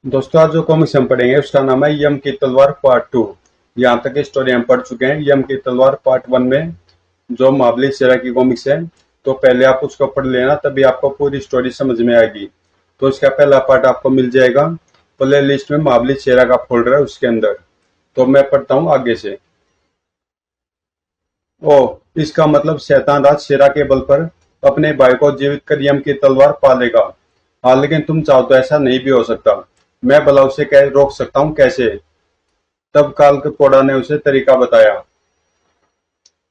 दोस्तों आज जो कॉमिक्स हम पढ़ेंगे उसका नाम है यम की तलवार पार्ट 2। यहाँ तक की स्टोरी हम पढ़ चुके हैं। यम की तलवार पार्ट 1 में जो महाबली शेरा की कॉमिक्स है, तो पहले आप उसको पढ़ लेना, तभी आपको पूरी स्टोरी समझ में आएगी। तो इसका पहला पार्ट आपको मिल जाएगा प्ले लिस्ट में, महाबली शेरा का फोल्डर है उसके अंदर। तो मैं पढ़ता हूँ आगे से। ओ, इसका मतलब शैतान राज शेरा के बल पर अपने भाई को जीवित कर यम की तलवार पालेगा। हाँ, लेकिन तुम चाहो तो ऐसा नहीं भी हो सकता। मैं भला उसे रोक सकता हूँ कैसे? तब कालकोड़ा ने उसे तरीका बताया।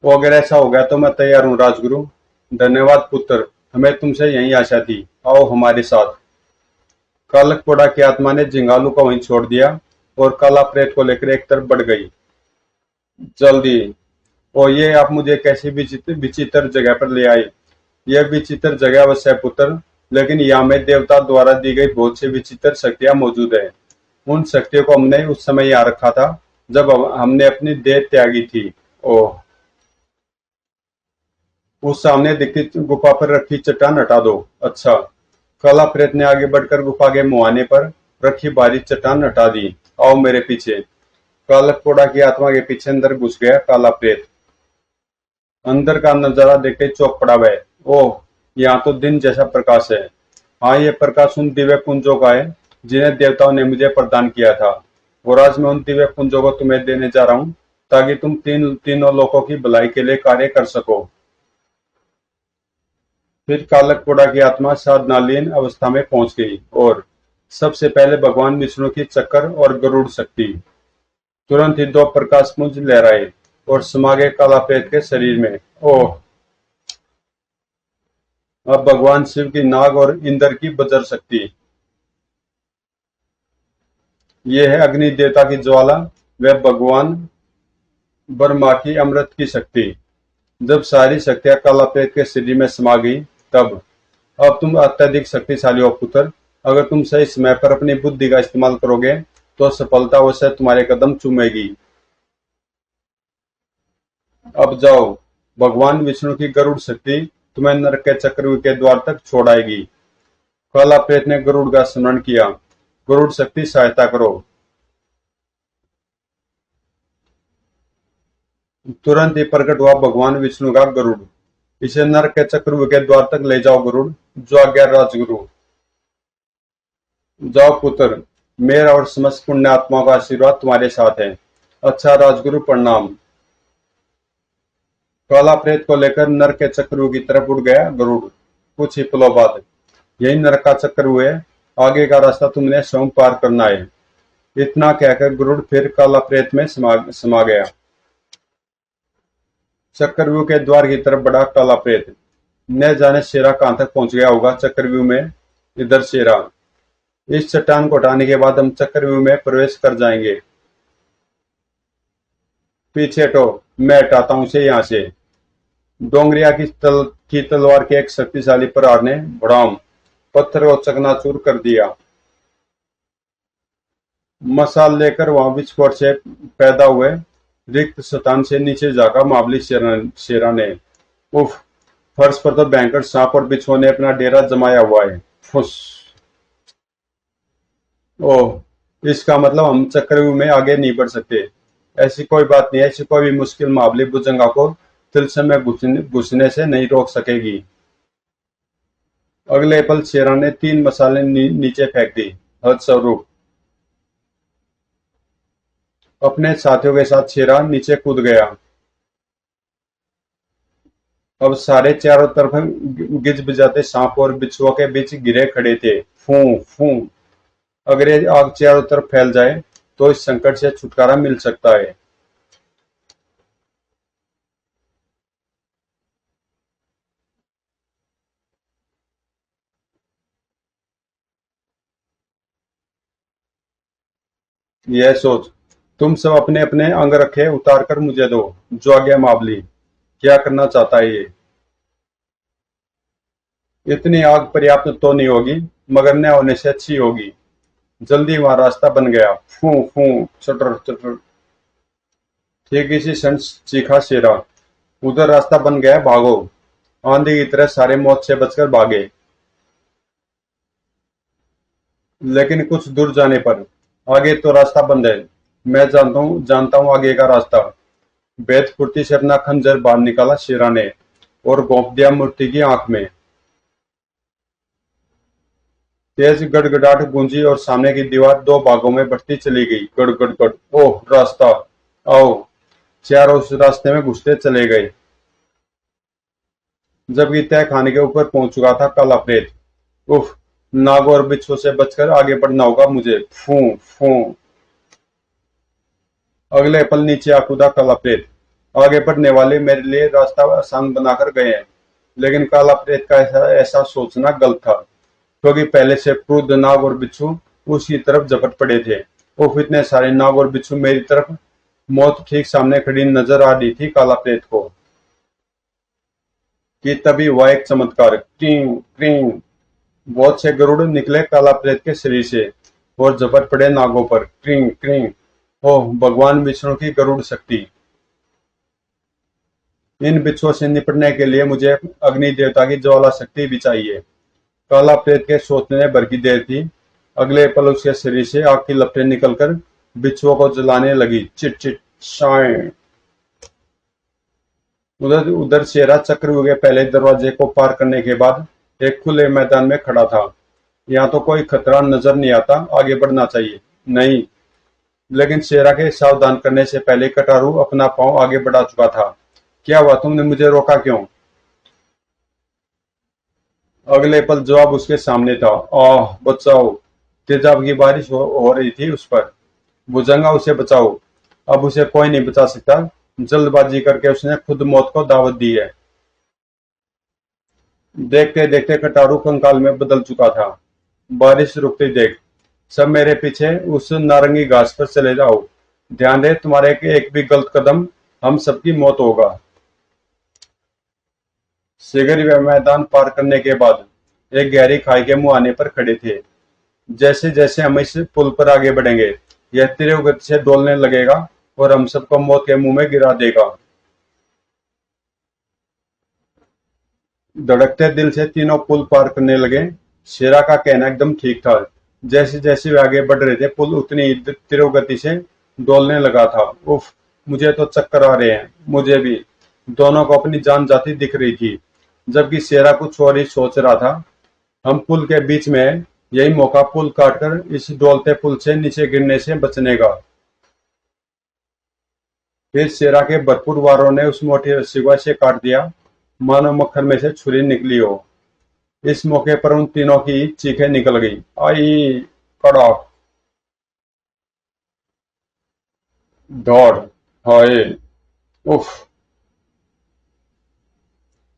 वो अगर ऐसा हो गया तो मैं तैयार हूँ राजगुरु। धन्यवाद पुत्र, हमें तुमसे यही आशा थी। आओ हमारे साथ। कालकोड़ा की आत्मा ने झिंगालू को वहीं छोड़ दिया और काला प्रेत को लेकर एक तरफ बढ़ गई। जल्दी। और ये आप मुझे कैसी विचित्र विचित्र जगह पर ले आए? यह विचित्र जगह अवश्य है पुत्र, लेकिन यहाँ में देवता द्वारा दी गई बहुत सी विचित्र शक्तियां मौजूद है। उन शक्तियों को हमने उस समय यहाँ रखा था जब हमने अपनी देह त्यागी थी। ओह, उस सामने दिखती गुफा पर रखी चट्टान हटा दो। अच्छा। काला प्रेत ने आगे बढ़कर गुफा के मुहाने पर रखी भारी चट्टान हटा दी। आओ मेरे पीछे। कालकोड़ा की आत्मा के पीछे अंदर घुस गया काला प्रेत। अंदर का नजारा देखते चौंक पड़ा वह। ओह, यहाँ तो दिन जैसा प्रकाश है। हाँ, ये प्रकाश उन दिव्य पुंजों का है जिन्हें देवताओं ने मुझे प्रदान किया था। और आज मैं उन दिव्य पुंजों को तुम्हें देने जा रहा हूँ ताकि तुम तीनों लोगों की भलाई के लिए कार्य कर सको। फिर कालकोड़ा की आत्मा साधनालीन अवस्था में पहुंच गई और सबसे पहले भगवान विष्णु की चक्र और गरुड़ शक्ति। तुरंत ही दो प्रकाश पुंज लहराए और समा गए काला प्रेत के शरीर में। ओह, अब भगवान शिव की नाग और इंद्र की वज्र शक्ति। ये है अग्नि देवता की ज्वाला, वह भगवान ब्रह्मा की अमृत की शक्ति। जब सारी शक्तियां काला प्रेत के शरीर में समा गई, तब अब तुम अत्यधिक शक्तिशाली हो पुत्र। अगर तुम सही समय पर अपनी बुद्धि का इस्तेमाल करोगे तो सफलता अवश्य तुम्हारे कदम चूमेगी। अब जाओ। भगवान विष्णु की गरुड़ शक्ति तुम्हें नरक के चक्रव्यूह के द्वार तक छोड़ आएगी। काला प्रेत ने गरुड़ का स्मरण किया। गरुड़ शक्ति सहायता करो। तुरंत ही प्रकट हुआ भगवान विष्णु का गरुड़। इसे नरक के चक्रव्यूह के द्वार तक ले जाओ गरुड़। जो आज्ञा राजगुरु। जाओ पुत्र, मेरा और समस्त पुण्य आत्माओं का आशीर्वाद तुम्हारे साथ है। अच्छा राजगुरु, प्रणाम। काला प्रेत को लेकर नरक के चक्रव्यूह की तरफ उड़ गया गरुड़। कुछ ही पलों बाद यही नरक का चक्रव्यूह है। आगे का रास्ता तुमने स्वयं पार करना है। इतना कहकर गरुड़ फिर काला प्रेत में समा गया। चक्रव्यूह के द्वार की तरफ बढ़ा काला प्रेत। न जाने शेरा कहां तक पहुंच गया होगा चक्रव्यूह में। इधर शेरा। इस चट्टान को हटाने के बाद हम चक्रव्यूह में प्रवेश कर जाएंगे। पीछे हटो, मैं हटाता हूं इसे यहाँ से। डोंगरिया की तलवार के एक शक्तिशाली प्रहार ने भड़ाम पत्थर को चकनाचूर कर दिया। मसाल लेकर वहां विस्फोट से पैदा हुए रिक्त स्थान से नीचे जाकर महाबली शेरा ने। उफ, फर्श पर तो भयंकर सांप और बिच्छुओं ने अपना डेरा जमाया हुआ है। फुस। ओह, इसका मतलब हम चक्रव्यूह में आगे नहीं बढ़ सकते। ऐसी कोई बात नहीं है, ऐसी कोई भी मुश्किल महाबली भुजंगा को तिलस्म में घुसने से नहीं रोक सकेगी। अगले पल शेरा ने 3 मसाले नीचे फेंक दी। हदस्वरूप अपने साथियों के साथ शेरा नीचे कूद गया। अब सारे चारों तरफ गिज बजाते सांप और बिच्छुओं के बीच गिरे खड़े थे। फू फू। अगर ये आग चारों तरफ फैल जाए तो इस संकट से छुटकारा मिल सकता है। यह सोच। तुम सब अपने अपने अंग रखे उतार कर मुझे दो। जो आज्ञा मावली। क्या करना चाहता है ये? इतनी आग पर्याप्त तो नहीं होगी, मगर न होने से अच्छी होगी। जल्दी वहां रास्ता बन गया। फू फू। चटर चटर। ठीक इसी क्षण चीखा शेरा। उधर रास्ता बन गया, भागो। आंधी की तरह सारे मौत से बचकर भागे। लेकिन कुछ दूर जाने पर आगे तो रास्ता बंद है। मैं जानता हूँ आगे का रास्ता। बेत फुर्ती से अपना खंजर बाहर निकाला शेरा ने और घोंप दिया मूर्ति की आंख में। तेज गड़गड़ाहट गूंजी और सामने की दीवार दो भागों में बढ़ती चली गई। गड़ गड़ गड़। ओह रास्ता, आओ। चारों उस रास्ते में घुसते चले गए। जबकि तय खाने के ऊपर पहुंच चुका था काला प्रेत। उफ, नाग और बिच्छू से बचकर आगे बढ़ना होगा मुझे। फू फू। अगले पल नीचे आ कूदा काला प्रेत। आगे बढ़ने वाले मेरे लिए रास्ता आसान बनाकर गए हैं, लेकिन काला प्रेत का ऐसा ऐसा सोचना गलत था, क्योंकि पहले से क्रुद्ध नाग और बिच्छू उसकी तरफ झपट पड़े थे। उफ, इतने सारे नाग और बिच्छू मेरी तरफ। मौत ठीक सामने खड़ी नजर आ रही थी काला प्रेत को कि तभी हुआ एक चमत्कार। क्रीं क्रीं। बहुत से गरुड़ निकले काला प्रेत के शरीर से और झपट पड़े नागों पर। क्रीं क्रीं। ओह भगवान विष्णु की गरुड़ शक्ति। इन बिच्छुओं से निपटने के लिए मुझे अग्नि देवता की ज्वाला शक्ति भी चाहिए। काला प्रेत के सोचने भर की देर थी। अगले पल उसके शरीर से आग की लपटें निकलकर बिच्छुओं को जलाने लगी। चिट चिट शाय। उधर उधर शेरा चक्रव्यूह के पहले दरवाजे को पार करने के बाद एक खुले मैदान में खड़ा था। यहाँ तो कोई खतरा नजर नहीं आता, आगे बढ़ना चाहिए। नहीं, लेकिन शेरा के सावधान करने से पहले कटारू अपना पांव आगे बढ़ा चुका था। क्या हुआ, तुमने मुझे रोका क्यों? अगले पल जवाब उसके सामने था। आह बचाओ। तेजाब की बारिश हो रही थी उस पर। भुजंगा उसे बचाओ। अब उसे कोई नहीं बचा सकता। जल्दबाजी करके उसने खुद मौत को दावत दी है। देखते देखते कटारू कंकाल में बदल चुका था। बारिश रुकती देख सब मेरे पीछे उस नारंगी घास पर चले जाओ। ध्यान रहे तुम्हारे एक भी गलत कदम हम सबकी मौत होगा। शिविर व मैदान पार करने के बाद एक गहरी खाई के मुहाने पर खड़े थे। जैसे जैसे हम इस पुल पर आगे बढ़ेंगे, यह तीव्र गति से डोलने लगेगा और हम सबको मौत के मुंह में गिरा देगा। धड़कते दिल से तीनों पुल पार करने लगे। शेरा का कहना एकदम ठीक था। जैसे जैसे वे आगे बढ़ रहे थे, पुल उतनी ही तीव्र गति से डोलने लगा था। उफ, मुझे तो चक्कर आ रहे हैं। मुझे भी। दोनों को अपनी जान जाती दिख रही थी, जबकि शेरा कुछ और ही सोच रहा था। हम पुल के बीच में हैं, यही मौका पुल काटकर इस डोलते पुल से नीचे गिरने से बचने का। फिर शेरा के भरपूर वारों ने उस मोटी रस्सी को ऐसे काट दिया मानो मक्खन में से छुरी निकली हो। इस मौके पर उन तीनों की चीखें निकल गई। आई, कड़ाक, दौड़, हाय, उफ।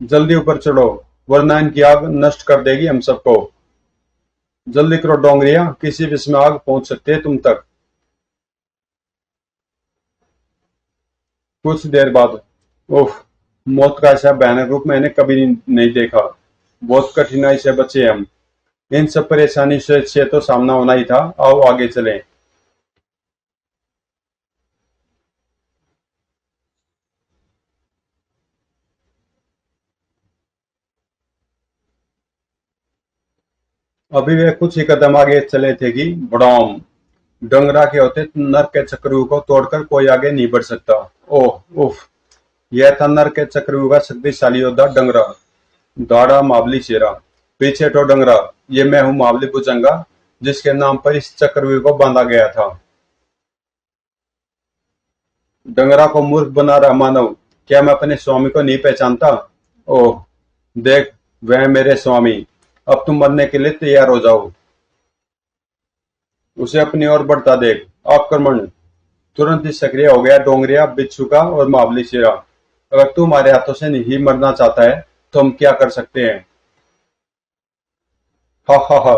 जल्दी ऊपर चढ़ो, वरना इनकी आग नष्ट कर देगी हम सबको। जल्दी करो डोंगरिया, किसी भी समय आग पहुंच सकती है तुम तक। कुछ देर बाद, उफ, मौत का ऐसा भयानक रूप मैंने कभी नहीं देखा। बहुत कठिनाई से बचे हम। इन सब परेशानी से तो सामना होना ही था। आओ आगे चलें। अभी वे कुछ ही कदम आगे चले थे कि बड़ाम। डंगरा के होते नर के चक्रव्यूह को तोड़कर कोई आगे नहीं बढ़ सकता। ओह उफ। यह था नर के चक्रव्यूह का शक्तिशाली योद्धा डंगरा। दाढ़ा मावली शेरा। पीछे तो डंगरा। ये मैं हूं मावली भुजंगा, जिसके नाम पर इस चक्रव्यूह को बांधा गया था। डंगरा को मूर्ख बना रहा मानव, क्या मैं अपने स्वामी को नहीं पहचानता? ओह देख, वह मेरे स्वामी। अब तुम मरने के लिए तैयार हो जाओ। उसे अपनी ओर बढ़ता देख। आक्रमण। तुरंत ही सक्रिय हो गया डोंगरिया, बिच्छू का और महाबली शेरा। अगर तू हमारे हाथों से नहीं मरना चाहता है तो हम क्या कर सकते हैं? हा हा हा।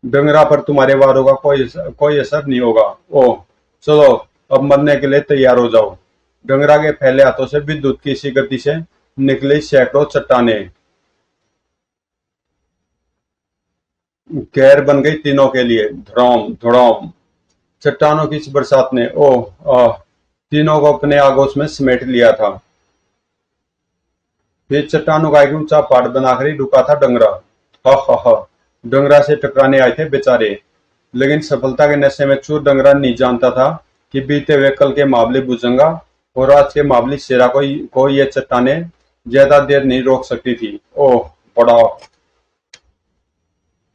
डंगरा पर तुम्हारे वारों का कोई असर नहीं होगा। ओह चलो, अब मरने के लिए तैयार हो जाओ। डंगरा के फैले हाथों से विद्युत की सी गति से निकली सैकड़ों चट्टानें कहर बन गई तीनों के लिए। धड़ाम धड़ाम। चट्टानों की इस बरसात ने ओह आह तीनों को अपने आगोश में समेट लिया था। फिर चट्टानों का एक ऊंचा पहाड़ बनाकर ही रुका था डंगरा। हा हा हा। डंगरा से टकराने आए थे बेचारे। लेकिन सफलता के नशे में चूर डंगरा नहीं जानता था कि बीते हुए कल के मामले भुजंगा और आज के मामले शेरा को ये चट्टाने ज्यादा देर नहीं रोक सकती थी। ओह बड़ा,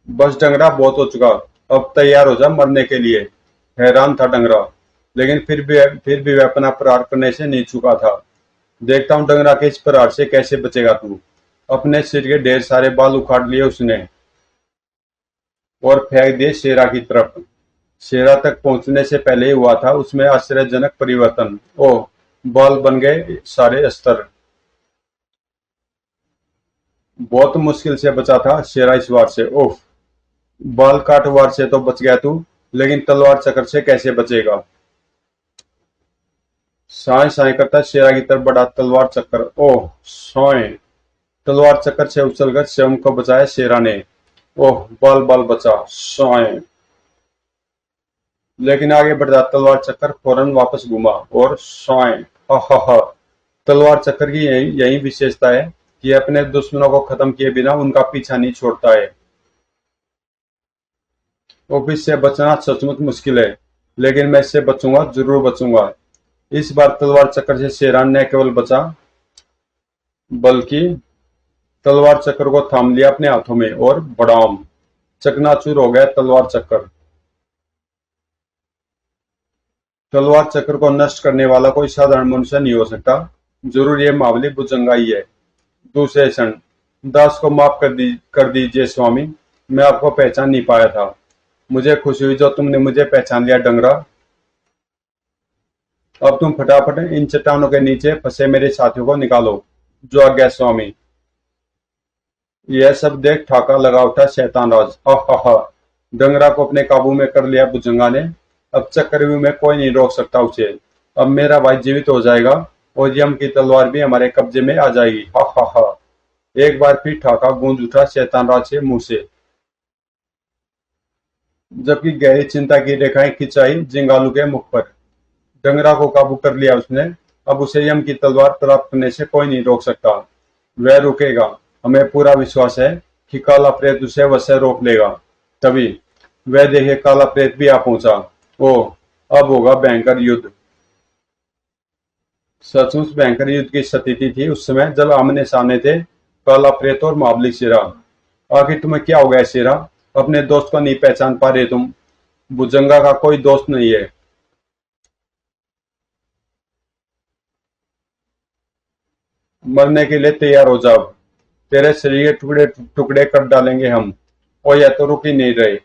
बस डंगरा बहुत हो चुका, अब तैयार हो जा मरने के लिए। हैरान था डंगरा, लेकिन फिर भी वह अपना प्रहार करने से नहीं चुका था। देखता हूँ डंगरा के इस प्रहार से कैसे बचेगा तू। अपने सिर के ढेर सारे बाल उखाड़ लिए उसने और फेंक दिए शेरा की तरफ। शेरा तक पहुंचने से पहले ही हुआ था उसमें आश्चर्यजनक परिवर्तन। ओह, बाल बन गए सारे अस्तर। बहुत मुश्किल से बचा था शेरा इस वार से। ओह, बाल काट वार से तो बच गया तू, लेकिन तलवार चक्कर से कैसे बचेगा। साए साए करता शेरा की तरफ बढ़ा तलवार चक्कर। ओह साए, तलवार चक्कर से उछलकर स्वयं को बचाया शेरा ने। ओह, बाल बाल बचा साए, लेकिन आगे बढ़ जाता तलवार चक्कर फौरन वापस घूमा और साए। हा हा हा, तलवार चक्कर की यही विशेषता है कि अपने दुश्मनों को खत्म किए बिना उनका पीछा नहीं छोड़ता है। ऑफिस से बचना सचमुच मुश्किल है, लेकिन मैं इससे बचूंगा, जरूर बचूंगा। इस बार तलवार चक्कर से शेरा न केवल बचा, बल्कि तलवार चक्कर को थाम लिया अपने हाथों में और बड़ाम, चकनाचूर हो गया तलवार चक्कर। तलवार चक्र को नष्ट करने वाला कोई साधारण मनुष्य नहीं हो सकता, जरूर ये मावली भुजंगाई है। दूसरे क्षण, दास को माफ कर दीजिए स्वामी, मैं आपको पहचान नहीं पाया था। मुझे खुशी हुई जो तुमने मुझे पहचान लिया डंगरा। अब तुम फटाफट इन चट्टानों के नीचे फंसे मेरे साथियों को निकालो। जो आज्ञा स्वामी। यह सब देख ठाका लगा उठा शैतान राज। हा, डंगरा को अपने काबू में कर लिया भुजंगा ने। अब चक्रव्यूह में कोई नहीं रोक सकता उसे। अब मेरा भाई जीवित हो जाएगा और यम की तलवार भी हमारे कब्जे में आ जाएगी। हा, एक बार फिर ठाका गूंज उठा शैतान राज के मुंह से, जबकि गहरी चिंता की रेखाएं खिंचाई जिंगालू के मुख पर। डंगरा को काबू कर लिया उसने। अब उसे यम की तलवार प्राप्त करने से कोई नहीं रोक सकता। वह रुकेगा, हमें पूरा विश्वास है कि काला प्रेत उसे वैसे रोक लेगा। तभी वह देखे काला प्रेत भी आ पहुंचा। ओ, अब होगा भयंकर युद्ध। सचमुच भयंकर युद्ध की स्थिति थी उस समय जब आमने सामने थे काला प्रेत और महाबली शेरा। आखिर तुम्हें क्या हो गया शेरा, अपने दोस्त को नहीं पहचान पा रहे तुम। भुजंगा का कोई दोस्त नहीं है। मरने के लिए तैयार हो जाओ, तेरे शरीर के टुकड़े टुकड़े कर डालेंगे हम। और यह तो रुक ही नहीं रहे।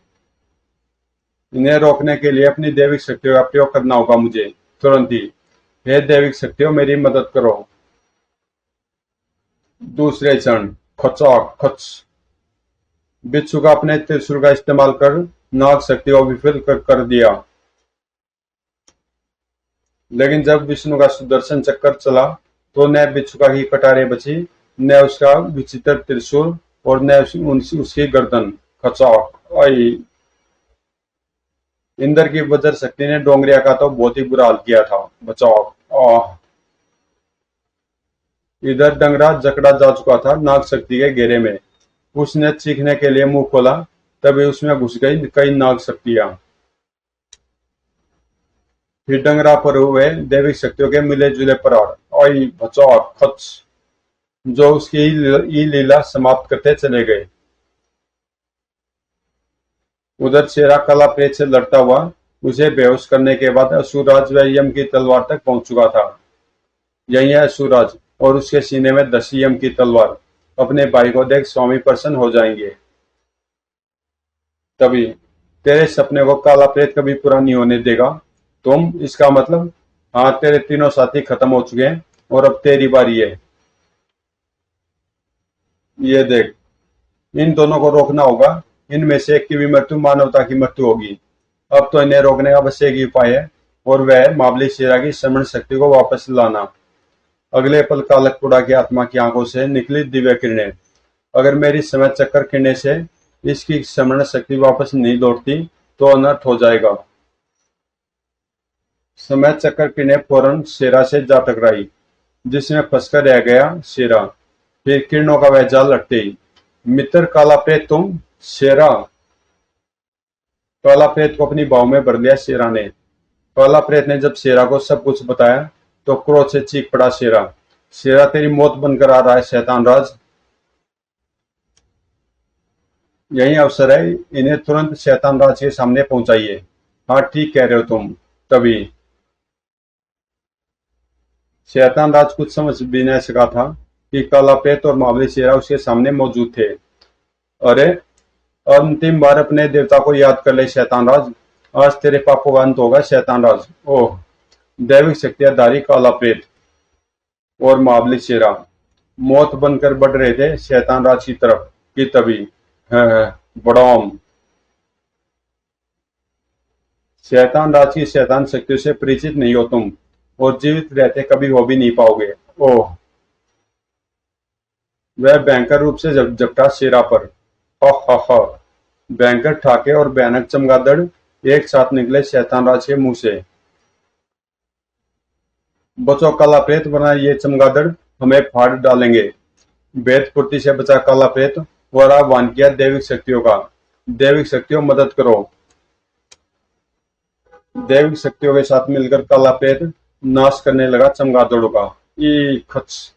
इन्हें रोकने के लिए अपनी दैविक शक्तियों का प्रयोग करना होगा मुझे तुरंत ही। हे दैविक शक्तियों, मेरी मदद करो। दूसरे क्षण, खचाक खच, बिच्छू का अपने त्रिशूल का इस्तेमाल कर नाग शक्ति को विफल कर दिया। लेकिन जब विष्णु का सुदर्शन चक्कर चला तो न बिच्छू का ही कटारे बची, न उसका विचित्र त्रिशूल और न उसकी गर्दन। खचाक आई, इंद्र की वज्र शक्ति ने डोंगरिया का तो बहुत ही बुरा हाल किया था। बचाओ। आह, इधर डंगरा जकड़ा जा चुका था नाग शक्ति के घेरे में। उसने चीखने के लिए मुंह खोला, तभी उसमें घुस गई कई नाग शक्तियां। फिर डंगरा पर हुए दैविक शक्तियों के मिले जुले प्रहार। आई बचाओ खच, जो उसकी ई लीला समाप्त करते चले गए। उधर शेरा कला प्रेत से लड़ता हुआ उसे बेहोश करने के बाद असुरराज व यम की तलवार तक पहुंच चुका था। यही है असुरराज और उसके सीने में धसी यम की तलवार। अपने भाई को देख स्वामी प्रसन्न हो जाएंगे। तभी, तेरे सपने को काला प्रेत कभी पूरा नहीं होने देगा तुम। इसका मतलब, हाँ, तेरे तीनों साथी खत्म हो चुके हैं और अब तेरी बारी है। ये देख, इन दोनों को रोकना होगा। इनमें से एक की भी मृत्यु मानवता की मृत्यु होगी। अब तो इन्हें रोकने का बस एक ही उपाय है, और वह है महाबली शेरा की स्मरण शक्ति को वापस लाना। अगले पल कालकपुड़ा की आत्मा की आंखों से निकली दिव्य किरणें। अगर मेरी समय चक्कर किरणें से इसकी स्मरण शक्ति वापस नहीं लौटती तो अनर्थ हो जाएगा। समय चक्कर किरणें फौरन शेरा से जा टकराई, जिसमें फंसकर रह गया शेरा। फिर किरणों का वह जाल लटते ही, मित्र काला प्रेत तुम। शेरा, काला प्रेत को अपनी बाहों में भर लिया शेरा ने। काला प्रेत ने जब शेरा को सब कुछ बताया तो क्रोध से चीख पड़ा शेरा। शेरा तेरी मौत बनकर आ रहा है शैतान राज। यही अवसर है, इन्हें तुरंत शैतान राज के सामने पहुंचाइए। हाँ ठीक कह रहे हो तुम। तभी शैतान राज कुछ समझ भी नहीं सका था कि काला प्रेत और महाबली शेरा उसके सामने मौजूद थे। अरे अंतिम बार अपने देवता को याद कर ले शैतान राज, आज तेरे पापों का अंत होगा शैतान राज। ओह, दैविक शक्तिधारी काला प्रेत और महाबली शेरा मौत बनकर बढ़ रहे थे शैतान राज की तरफ कि तभी बड़ौम शैतान राज की शैतान शक्तियों से परिचित नहीं हो तुम और जीवित रहते कभी हो भी नहीं पाओगे। ओह, वह भयंकर रूप से झपटा शेरा पर। हा, भयंकर ठाके और भयानक चमगादड़ एक साथ निकले शैतान राज के मुंह से। बचो काला प्रेत, वरना ये चमगादड़ हमें फाड़ डालेंगे। वेद फुर्ती से बचा काला प्रेत और आह्वान किया दैविक शक्तियों का। दैविक शक्तियों मदद करो। दैविक शक्तियों के साथ मिलकर काला प्रेत नाश करने लगा चमगादड़ों का। ई खच।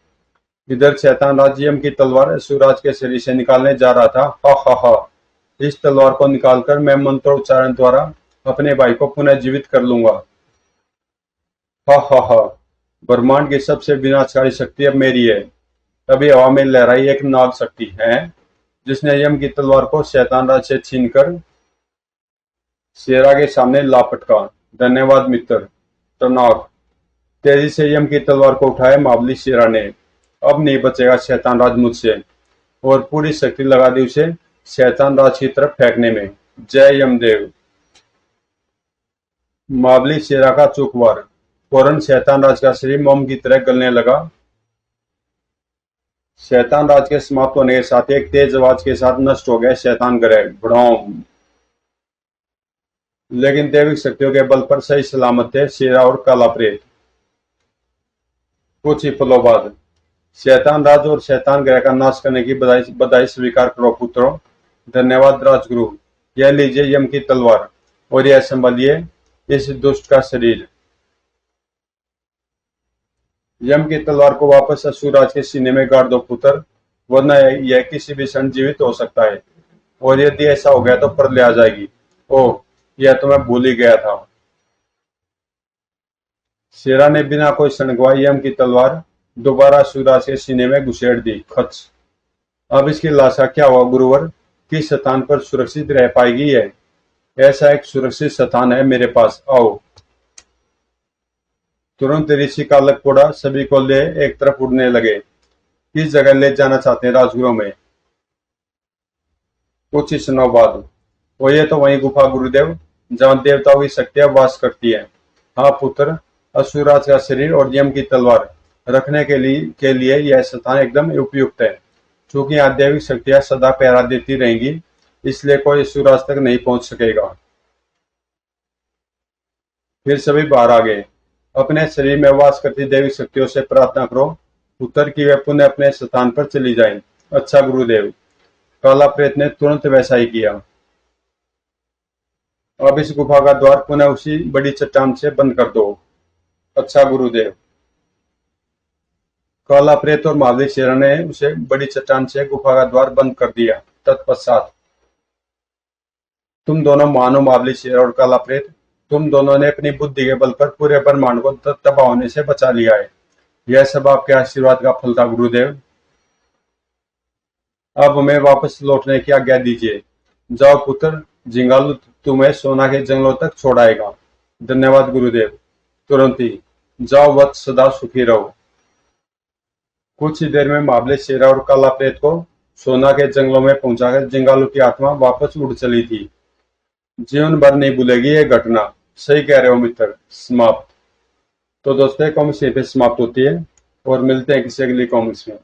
इधर शैतान राज यम की तलवार असुरराज के शरीर से निकालने जा रहा था। हा, इस तलवार को निकालकर मैं मंत्रोच्चारण द्वारा अपने भाई को पुनः जीवित कर लूंगा। हा, ब्रह्मांड की सबसे विनाशकारी शक्ति अब मेरी है। तभी हवा में लहराई एक नाग शक्ति है जिसने यम की तलवार को शैतान राज से छीनकर शेरा के सामने लापटका। धन्यवाद मित्र। तो नाग तेजी से यम की तलवार को उठाया महाबली शेरा ने। अब नहीं बचेगा शैतान राज मुझसे, और पूरी शक्ति लगा दी उसे शैतान राज की तरफ फेंकने में। जय यमदेव। महाबली शेरा का चूकवार। फौरन शैतान राज का शरीर मोम की तरह गलने लगा। शैतान राज के समाप्त होने के साथ एक तेज आवाज के साथ नष्ट हो गया शैतान ग्रह। भड़ोम। लेकिन दैविक शक्तियों के बल पर सही सलामत थे शेरा और काला प्रेत। कुछ ही पलों बाद शैतान राज और शैतान ग्रह का नाश करने की बधाई स्वीकार करो पुत्रों। धन्यवाद राजगुरु। यह लीजिए यम की तलवार और यह संभालिए इस दुष्ट का शरीर। यम की तलवार को वापस असुरराज के सीने में गाड़ दो पुत्र, वरना यह किसी भी क्षण जीवित हो सकता है, और यदि ऐसा हो गया तो प्रलय आ जाएगी। ओह, यह तो मैं भूल ही गया था। शेरा ने बिना कोई क्षण गवाए यम की तलवार दोबारा असुरराज के सीने में घुसेड़ दी। खच। अब इसकी लाशा क्या हुआ गुरुवर? किस स्थान पर सुरक्षित रह पाएगी यह? ऐसा एक सुरक्षित स्थान है मेरे पास, आओ। तुरंत ऋषि का लकपोड़ा सभी को ले एक तरफ उड़ने लगे। किस जगह ले जाना चाहते हैं राजगुरु में? कुछ ही क्षणों बाद वो ये तो वही गुफा गुरुदेव जहाँ देवताओं की शक्तियां वास करती है। हाँ पुत्र, असुरराज का शरीर और यम की तलवार रखने के लिए यह स्थान एकदम उपयुक्त है। चूंकि यहाँ दैविक शक्तियां सदा पहरा देती रहेंगी, इसलिए कोई असुरराज तक नहीं पहुंच सकेगा। फिर सभी बाहर आ गए। अपने शरीर में वास करती दैविक शक्तियों से प्रार्थना करो पुत्र की वे पुनः अपने स्थान पर चली जाएं। अच्छा गुरुदेव। काला प्रेत ने तुरंत वैसा ही किया। अब इस गुफा का द्वार पुनः उसी बड़ी चट्टान से बंद कर दो। अच्छा गुरुदेव। काला प्रेत और महाबली शेरा ने उसे बड़ी चट्टान से गुफा का द्वार बंद कर दिया। तत्पश्चात तुम दोनों मानो महाबली शेरा और काला प्रेत, तुम दोनों ने अपनी बुद्धि के बल पर पूरे ब्रह्मांड को तबाह होने से बचा लिया है। यह सब आपके आशीर्वाद का फल था गुरुदेव। अब हमें वापस लौटने की आज्ञा दीजिए। जाओ पुत्र, जिंगालू तुम्हें सोना के जंगलों तक छोड़ाएगा। धन्यवाद गुरुदेव। तुरंत ही जाओ वत्स, सदा सुखी रहो। कुछ ही देर में महाबली शेरा और काला प्रेत को सोना के जंगलों में पहुंचाकर जिंगालू की आत्मा वापस उड़ चली थी। जीवन भर नहीं भूलेगी यह घटना। सही कह रहे हो मित्र। समाप्त। तो दोस्तों, कॉमिक्स यहीं पे समाप्त होती है और मिलते हैं किसी अगली कॉमिक्स में।